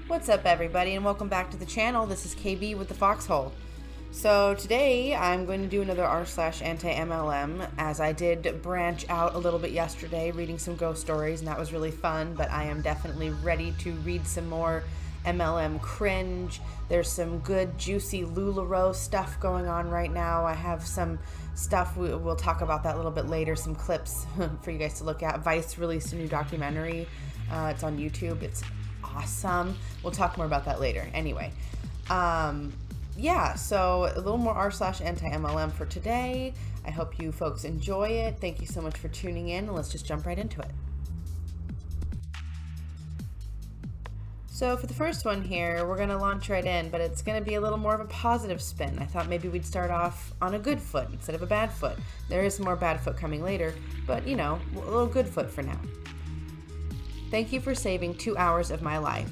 What's up, everybody, and welcome back to the channel. This is KB with the Foxhole. So today I'm going to do another r/anti-MLM, as I did branch out a little bit yesterday reading some ghost stories, and that was really fun, but I am definitely ready to read some more MLM cringe. There's some good juicy LuLaRoe stuff going on right now. I have some stuff, we'll talk about that a little bit later, some clips for you guys to look at. Vice released a new documentary. It's on YouTube. It's awesome. We'll talk more about that later. Anyway, yeah, so a little more r/anti-MLM for today. I hope you folks enjoy it. Thank you so much for tuning in, and let's just jump right into it. So for the first one here, we're going to launch right in, but it's going to be a little more of a positive spin. I thought maybe we'd start off on a good foot instead of a bad foot. There is more bad foot coming later, but you know, a little good foot for now. Thank you for saving 2 hours of my life.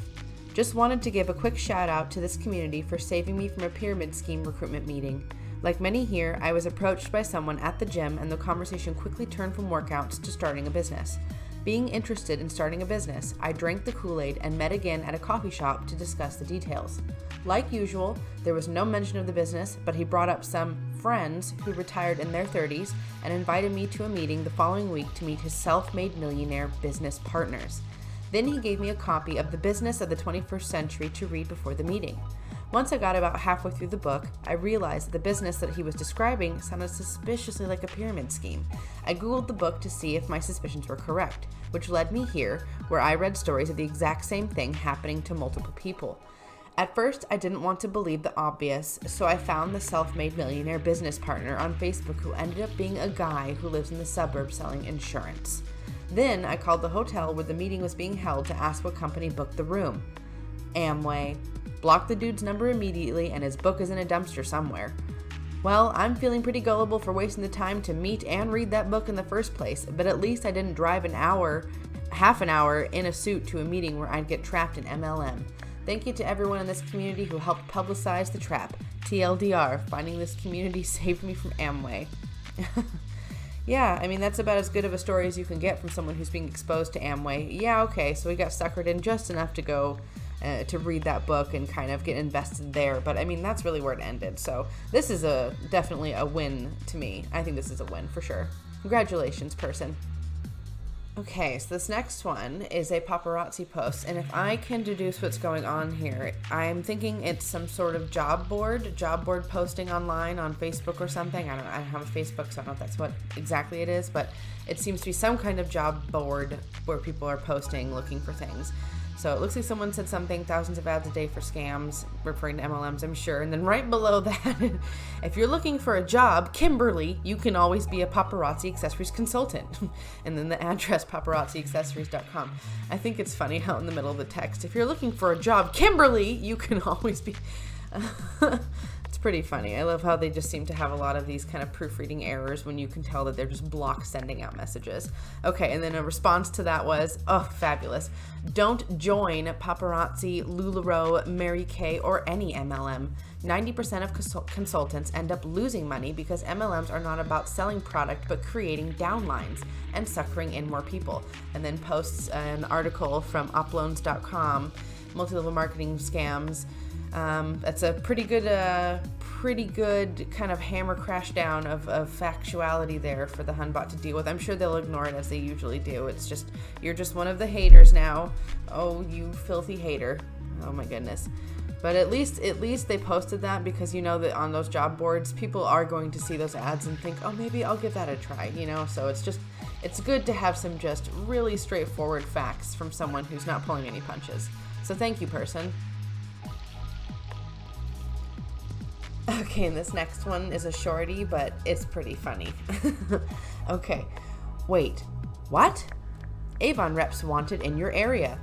Just wanted to give a quick shout out to this community for saving me from a pyramid scheme recruitment meeting. Like many here, I was approached by someone at the gym, and the conversation quickly turned from workouts to starting a business. Being interested in starting a business, I drank the Kool-Aid and met again at a coffee shop to discuss the details. Like usual, there was no mention of the business, but he brought up some friends who retired in their 30s and invited me to a meeting the following week to meet his self-made millionaire business partners. Then he gave me a copy of The Business of the 21st Century to read before the meeting. Once I got about halfway through the book, I realized that the business that he was describing sounded suspiciously like a pyramid scheme. I Googled the book to see if my suspicions were correct, which led me here, where I read stories of the exact same thing happening to multiple people. At first, I didn't want to believe the obvious, so I found the self-made millionaire business partner on Facebook who ended up being a guy who lives in the suburbs selling insurance. Then I called the hotel where the meeting was being held to ask what company booked the room. Amway. Blocked the dude's number immediately, and his book is in a dumpster somewhere. Well, I'm feeling pretty gullible for wasting the time to meet and read that book in the first place, but at least I didn't drive half an hour in a suit to a meeting where I'd get trapped in MLM. Thank you to everyone in this community who helped publicize the trap. TLDR, finding this community saved me from Amway. Yeah, I mean, that's about as good of a story as you can get from someone who's being exposed to Amway. Yeah, okay, so we got suckered in just enough to go to read that book and kind of get invested there. But I mean, that's really where it ended. So this is definitely a win to me. I think this is a win for sure. Congratulations, person. Okay, so this next one is a paparazzi post, and if I can deduce what's going on here, I'm thinking it's some sort of job board posting online on Facebook or something. I don't have a Facebook, so I don't know if that's what exactly it is, but it seems to be some kind of job board where people are posting, looking for things. So it looks like someone said something, thousands of ads a day for scams, referring to MLMs, I'm sure. And then right below that, if you're looking for a job, Kimberly, you can always be a paparazzi accessories consultant. And then the address, paparazziaccessories.com. I think it's funny how in the middle of the text, if you're looking for a job, Kimberly, you can always be... It's pretty funny. I love how they just seem to have a lot of these kind of proofreading errors when you can tell that they're just block sending out messages. Okay, and then a response to that was, oh, fabulous. Don't join paparazzi, LuLaRoe, Mary Kay, or any MLM. 90% of consultants end up losing money because MLMs are not about selling product but creating downlines and suckering in more people. And then posts an article from uploans.com, multi-level marketing scams. That's a pretty good kind of hammer crash down of factuality there for the Hunbot to deal with. I'm sure they'll ignore it as they usually do. It's just, you're just one of the haters now. Oh, you filthy hater. Oh my goodness. But at least they posted that, because you know that on those job boards, people are going to see those ads and think, oh, maybe I'll give that a try, you know? So it's good to have some just really straightforward facts from someone who's not pulling any punches. So thank you, person. Okay, and this next one is a shorty, but it's pretty funny. Okay, wait, what? Avon reps wanted in your area.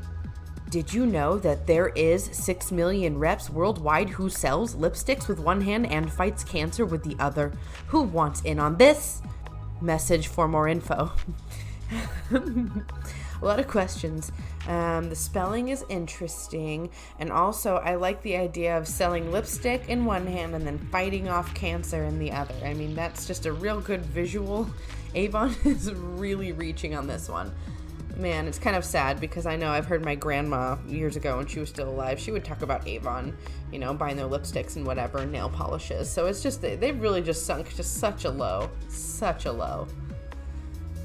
Did you know that there is 6 million reps worldwide who sells lipsticks with one hand and fights cancer with the other? Who wants in on this? Message for more info. A lot of questions. The spelling is interesting, and also I like the idea of selling lipstick in one hand and then fighting off cancer in the other. I mean, that's just a real good visual. Avon is really reaching on this one. Man, it's kind of sad because I know I've heard my grandma years ago when she was still alive, she would talk about Avon, buying their lipsticks and whatever, nail polishes. So it's just, they've really just sunk to such a low.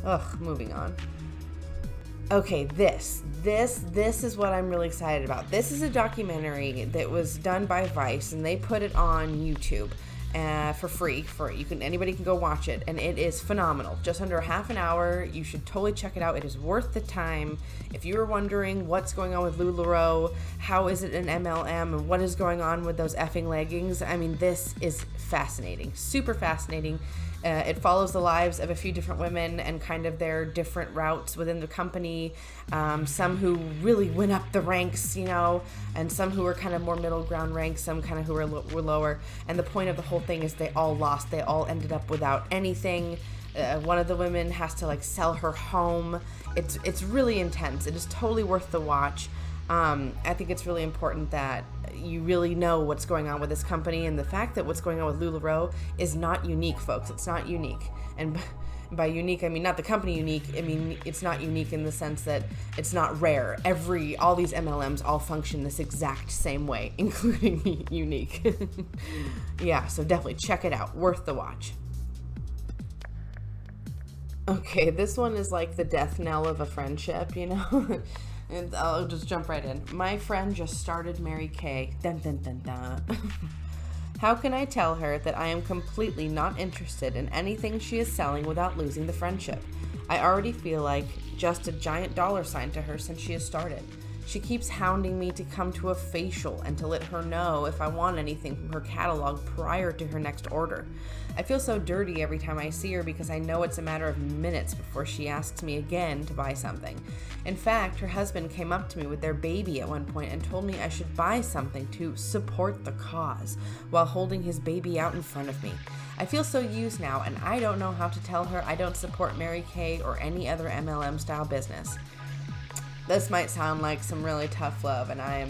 Ugh, moving on. Okay, this is what I'm really excited about. This is a documentary that was done by Vice, and they put it on YouTube for free. Anybody can go watch it, and it is phenomenal. Just under half an hour. You should totally check it out. It is worth the time. If you were wondering what's going on with LuLaRoe, how is it an MLM, and what is going on with those effing leggings, I mean, this is fascinating, super fascinating. It follows the lives of a few different women and kind of their different routes within the company. Some who really went up the ranks, and some who were kind of more middle ground ranks, some kind of who were lower. And the point of the whole thing is they all lost. They all ended up without anything. One of the women has to sell her home. It's really intense. It is totally worth the watch. I think it's really important that you really know what's going on with this company, and the fact that what's going on with LuLaRoe is not unique, folks. It's not unique. And by unique, I mean not the company unique. I mean, it's not unique in the sense that it's not rare. All these MLMs all function this exact same way, including unique. Yeah, so definitely check it out. Worth the watch. Okay, this one is like the death knell of a friendship, And I'll just jump right in. My friend just started Mary Kay. Dun, dun, dun, dun. How can I tell her that I am completely not interested in anything she is selling without losing the friendship? I already feel like just a giant dollar sign to her since she has started. She keeps hounding me to come to a facial and to let her know if I want anything from her catalog prior to her next order. I feel so dirty every time I see her because I know it's a matter of minutes before she asks me again to buy something. In fact, her husband came up to me with their baby at one point and told me I should buy something to support the cause while holding his baby out in front of me. I feel so used now, and I don't know how to tell her I don't support Mary Kay or any other MLM style business. This might sound like some really tough love, and I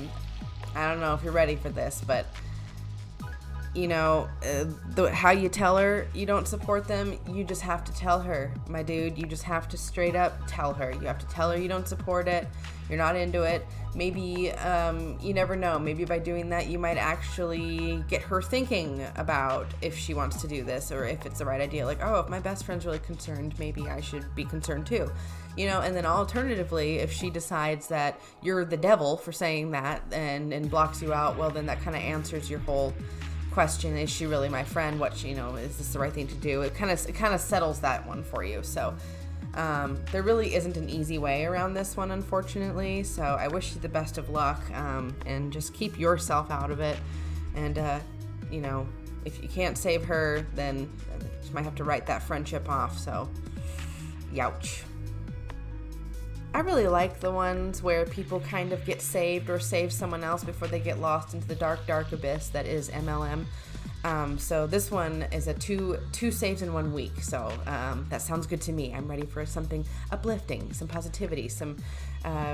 don't know if you're ready for this, but how you tell her you don't support them, you just have to tell her, my dude. You just have to straight up tell her. You have to tell her you don't support it, you're not into it. Maybe, you never know, maybe by doing that you might actually get her thinking about if she wants to do this or if it's the right idea. Like, oh, if my best friend's really concerned, maybe I should be concerned too. And then alternatively, if she decides that you're the devil for saying that and blocks you out, well, then that kind of answers your whole question. Is she really my friend? Is this the right thing to do? It kind of settles that one for you. So there really isn't an easy way around this one, unfortunately. So I wish you the best of luck, and just keep yourself out of it. And, if you can't save her, then you might have to write that friendship off. So, youch. I really like the ones where people kind of get saved or save someone else before they get lost into the dark, dark abyss that is MLM. So this one is a two saves in 1 week. So that sounds good to me. I'm ready for something uplifting, some positivity, some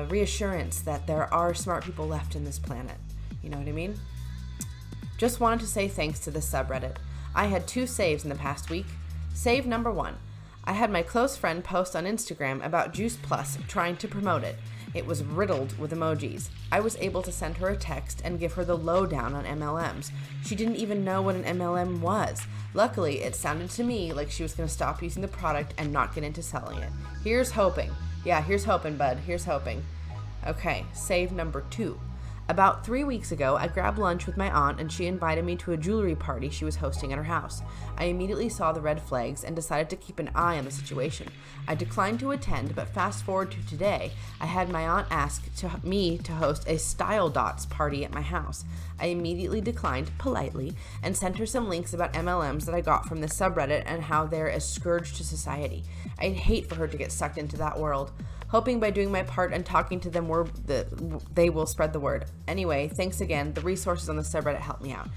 reassurance that there are smart people left in this planet. You know what I mean? Just wanted to say thanks to this subreddit. I had 2 saves in the past week. Save number 1. I had my close friend post on Instagram about Juice Plus trying to promote it. It was riddled with emojis. I was able to send her a text and give her the lowdown on MLMs. She didn't even know what an MLM was. Luckily, it sounded to me like she was going to stop using the product and not get into selling it. Here's hoping. Yeah, here's hoping, bud. Here's hoping. Okay, save number 2. About 3 weeks ago, I grabbed lunch with my aunt and she invited me to a jewelry party she was hosting at her house. I immediately saw the red flags and decided to keep an eye on the situation. I declined to attend, but fast forward to today, I had my aunt ask me to host a Style Dots party at my house. I immediately declined politely and sent her some links about MLMs that I got from this subreddit and how they're a scourge to society. I'd hate for her to get sucked into that world. Hoping by doing my part and talking to them they will spread the word. Anyway, thanks again. The resources on the subreddit help me out.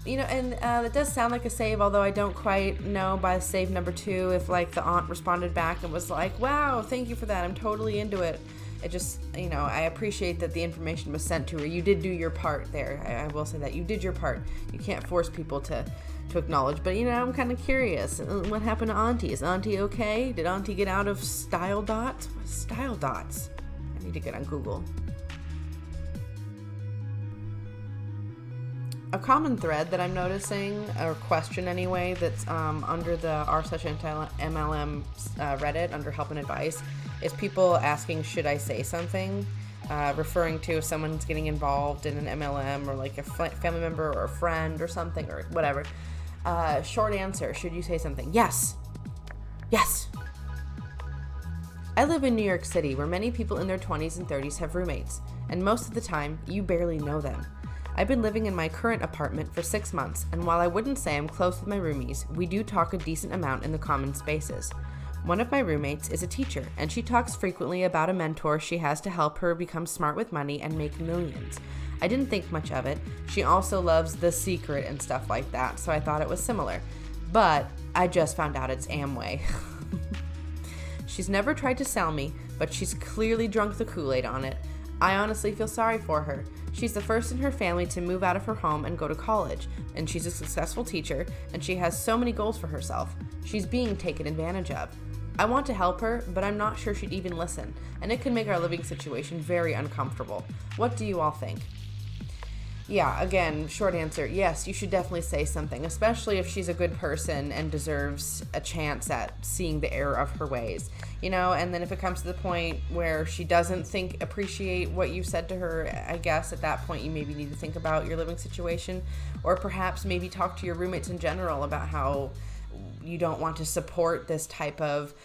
It does sound like a save, although I don't quite know by save number 2 if the aunt responded back and was like, wow, thank you for that. I'm totally into it. It just, I appreciate that the information was sent to her. You did do your part there. I will say that. You did your part. You can't force people to acknowledge. But, I'm kind of curious. What happened to Auntie? Is Auntie okay? Did Auntie get out of style dots? What is style dots? I need to get on Google. A common thread that I'm noticing, or question anyway, that's under the r/antiMLM Reddit under help and advice, is people asking, should I say something? Referring to if someone's getting involved in an MLM, or like a family member or a friend or something, or whatever. Short answer, should you say something? Yes. Yes. I live in New York City, where many people in their 20s and 30s have roommates, and most of the time, you barely know them. I've been living in my current apartment for 6 months, and while I wouldn't say I'm close with my roomies, we do talk a decent amount in the common spaces. One of my roommates is a teacher, and she talks frequently about a mentor she has to help her become smart with money and make millions. I didn't think much of it. She also loves The Secret and stuff like that, so I thought it was similar. But I just found out it's Amway. She's never tried to sell me, but she's clearly drunk the Kool-Aid on it. I honestly feel sorry for her. She's the first in her family to move out of her home and go to college, and she's a successful teacher, and she has so many goals for herself. She's being taken advantage of. I want to help her, but I'm not sure she'd even listen, and it could make our living situation very uncomfortable. What do you all think? Yeah, again, short answer, yes, you should definitely say something, especially if she's a good person and deserves a chance at seeing the error of her ways, and then if it comes to the point where she doesn't appreciate what you said to her, I guess at that point you maybe need to think about your living situation, or perhaps maybe talk to your roommates in general about how you don't want to support this type of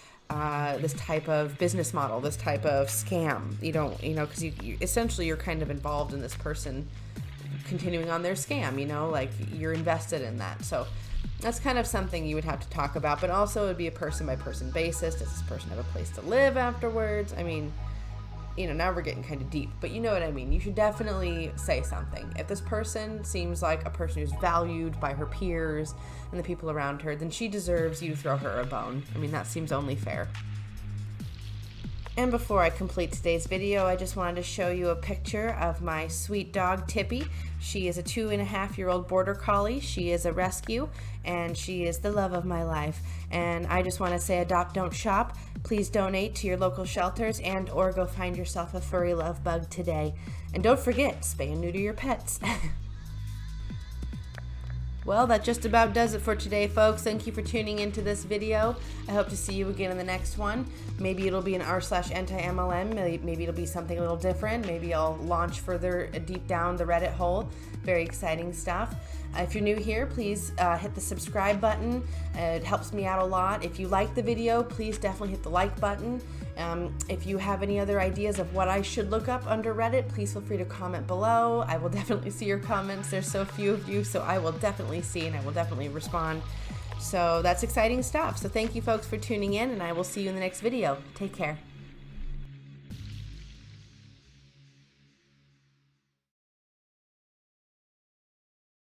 business model, this type of scam. You don't, because you essentially you're kind of involved in this person continuing on their scam, like you're invested in that. So that's kind of something you would have to talk about, but also it would be a person by person basis. Does this person have a place to live afterwards? I mean, now we're getting kind of deep, but you know what I mean. You should definitely say something. If this person seems like a person who's valued by her peers and the people around her, then she deserves you to throw her a bone. I mean, that seems only fair. And before I complete today's video, I just wanted to show you a picture of my sweet dog, Tippy. She is a 2.5-year-old border collie. She is a rescue, and she is the love of my life. And I just want to say, adopt, don't shop. Please donate to your local shelters or go find yourself a furry love bug today. And don't forget, spay and neuter your pets. Well, that just about does it for today, folks. Thank you for tuning into this video. I hope to see you again in the next one. Maybe it'll be an r/anti-MLM. Maybe it'll be something a little different. Maybe I'll launch further deep down the Reddit hole. Very exciting stuff. If you're new here, please hit the subscribe button. It helps me out a lot. If you like the video, please definitely hit the like button. If you have any other ideas of what I should look up under Reddit, please feel free to comment below. I will definitely see your comments. There's so few of you, so I will definitely see and I will definitely respond. So that's exciting stuff. So thank you folks for tuning in, and I will see you in the next video. Take care.